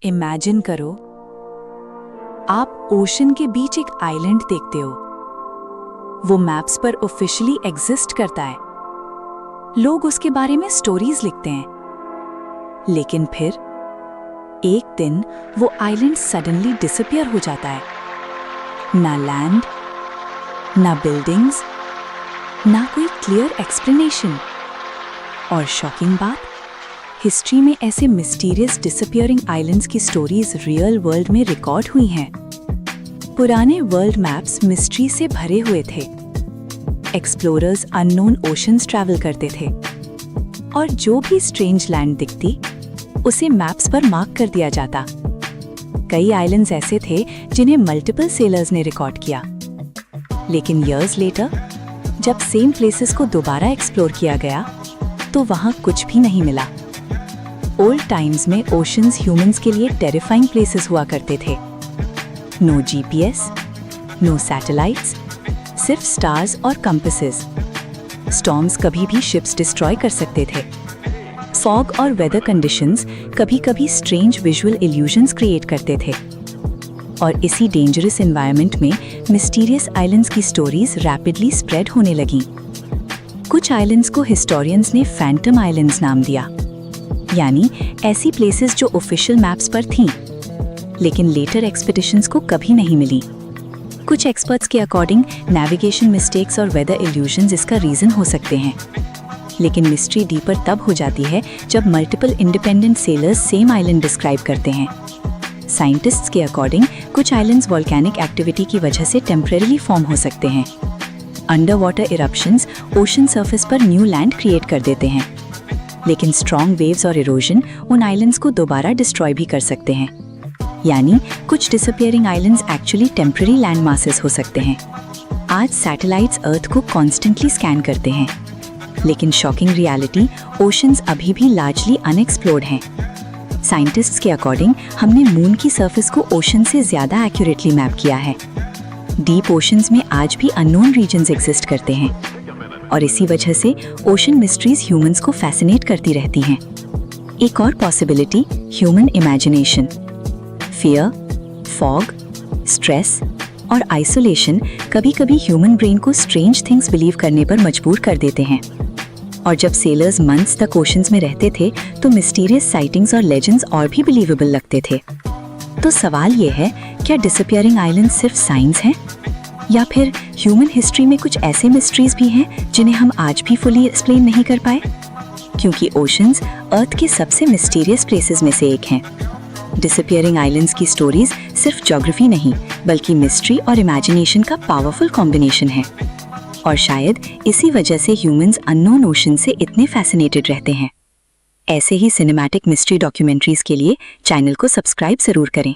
Imagine करो, आप ocean के बीच एक आइलैंड देखते हो। वो मैप्स पर ऑफिशियली एग्जिस्ट करता है, लोग उसके बारे में स्टोरीज लिखते हैं। लेकिन फिर एक दिन वो आइलैंड सडनली डिसअपीयर हो जाता है। ना लैंड, ना बिल्डिंग्स, ना कोई क्लियर एक्सप्लेनेशन। और शॉकिंग बात, हिस्ट्री में ऐसे मिस्टीरियस डिसअपीयरिंग आइलैंड्स की स्टोरीज रियल वर्ल्ड में रिकॉर्ड हुई हैं। पुराने वर्ल्ड मैप्स मिस्ट्री से भरे हुए थे। एक्सप्लोरर्स अननोन ओशंस ट्रैवल करते थे, और जो भी स्ट्रेंज लैंड दिखती उसे मैप्स पर मार्क कर दिया जाता। कई आइलैंड्स ऐसे थे जिन्हें मल्टीपल सेलर्स ने रिकॉर्ड किया। लेकिन इयर्स लेटर जब सेम प्लेसेस को दोबारा एक्सप्लोर किया गया तो वहां कुछ भी नहीं मिला। ओल्ड टाइम्स में ओशंस ह्यूमंस के लिए टेरिफाइंग प्लेसेस हुआ करते थे। नो जीपीएस, नो सैटेलाइट्स, सिर्फ स्टार्स और कंपासेस। स्टॉर्म्स कभी भी शिप्स डिस्ट्रॉय कर सकते थे। फॉग और वेदर कंडीशंस कभी-कभी स्ट्रेंज विजुअल इल्यूजन्स क्रिएट करते थे। और इसी डेंजरस एनवायरनमेंट में मिस्टीरियस आइलैंड्स की स्टोरीज रैपिडली स्प्रेड होने लगीं। कुछ आइलैंड्स को हिस्टोरियंस ने फैंटम आइलैंड्स नाम दिया, यानी ऐसी प्लेसेस जो ऑफिशियल मैप्स पर थीं, लेकिन लेटर एक्सपीडिशंस को कभी नहीं मिली। कुछ एक्सपर्ट्स के अकॉर्डिंग नेविगेशन मिस्टेक्स और वेदर इल्यूजन्स इसका रीजन हो सकते हैं। लेकिन मिस्ट्री डीपर तब हो जाती है जब multiple independent sellers same island describe करते हैं। साइंटिस्ट्स के अकॉर्डिंग कुछ आइलैंड्स वोल्केनिक एक्टिविटी की वजह से टेम्परेरीली फॉर्म हो सकते हैं। Under water eruptions ocean surface पर न्यू लैंड क्रिएट कर देते हैं, लेकिन स्ट्रॉन्ग वेव्स और इरोजन उन आइलैंड्स को दोबारा डिस्ट्रॉय भी कर सकते हैं। यानी कुछ disappearing islands actually temporary land masses हो सकते हैं। आज सैटेलाइट्स अर्थ को कॉन्स्टेंटली स्कैन करते हैं, लेकिन शॉकिंग रियलिटी, ओशंस अभी भी लार्जली अनएक्सप्लोर्ड हैं। साइंटिस्ट्स के अकॉर्डिंग हमने मून की सरफेस को ओशन से ज्यादा एक्यूरेटली मैप किया है। डीप ओशंस में आज भी अननोन रीजन्स एग्जिस्ट करते हैं, और इसी वजह से ओशन मिस्ट्रीज ह्यूमंस को फैसिनेट करती रहती हैं। एक और possibility, human imagination. Fear, fog, stress और आइसोलेशन कभी-कभी ह्यूमन ब्रेन को स्ट्रेंज थिंग्स बिलीव करने पर मजबूर कर देते हैं। और जब सेलर्स मंथ्स तक ओशंस में रहते थे तो मिस्टीरियस साइटिंग्स और लेजेंड्स और भी बिलीवेबल लगते थे। तो सवाल ये है, क्या डिसअपीयरिंग आइलैंड्स सिर्फ साइंस हैं, या फिर ह्यूमन हिस्ट्री में कुछ ऐसे मिस्ट्रीज भी हैं जिन्हें हम आज भी फुली एक्सप्लेन नहीं कर पाए? क्योंकि ओशंस अर्थ के सबसे मिस्टीरियस प्लेसेस में से एक हैं। डिसअपीयरिंग आइलैंड्स की स्टोरीज सिर्फ ज्योग्राफी नहीं, बल्कि मिस्ट्री और इमेजिनेशन का पावरफुल कॉम्बिनेशन है। और शायद इसी वजह से ह्यूमंस अननोन ओशन से इतने फैसिनेटेड रहते हैं। ऐसे ही सिनेमैटिक मिस्ट्री डॉक्यूमेंट्रीज के लिए चैनल को सब्सक्राइब जरूर करें।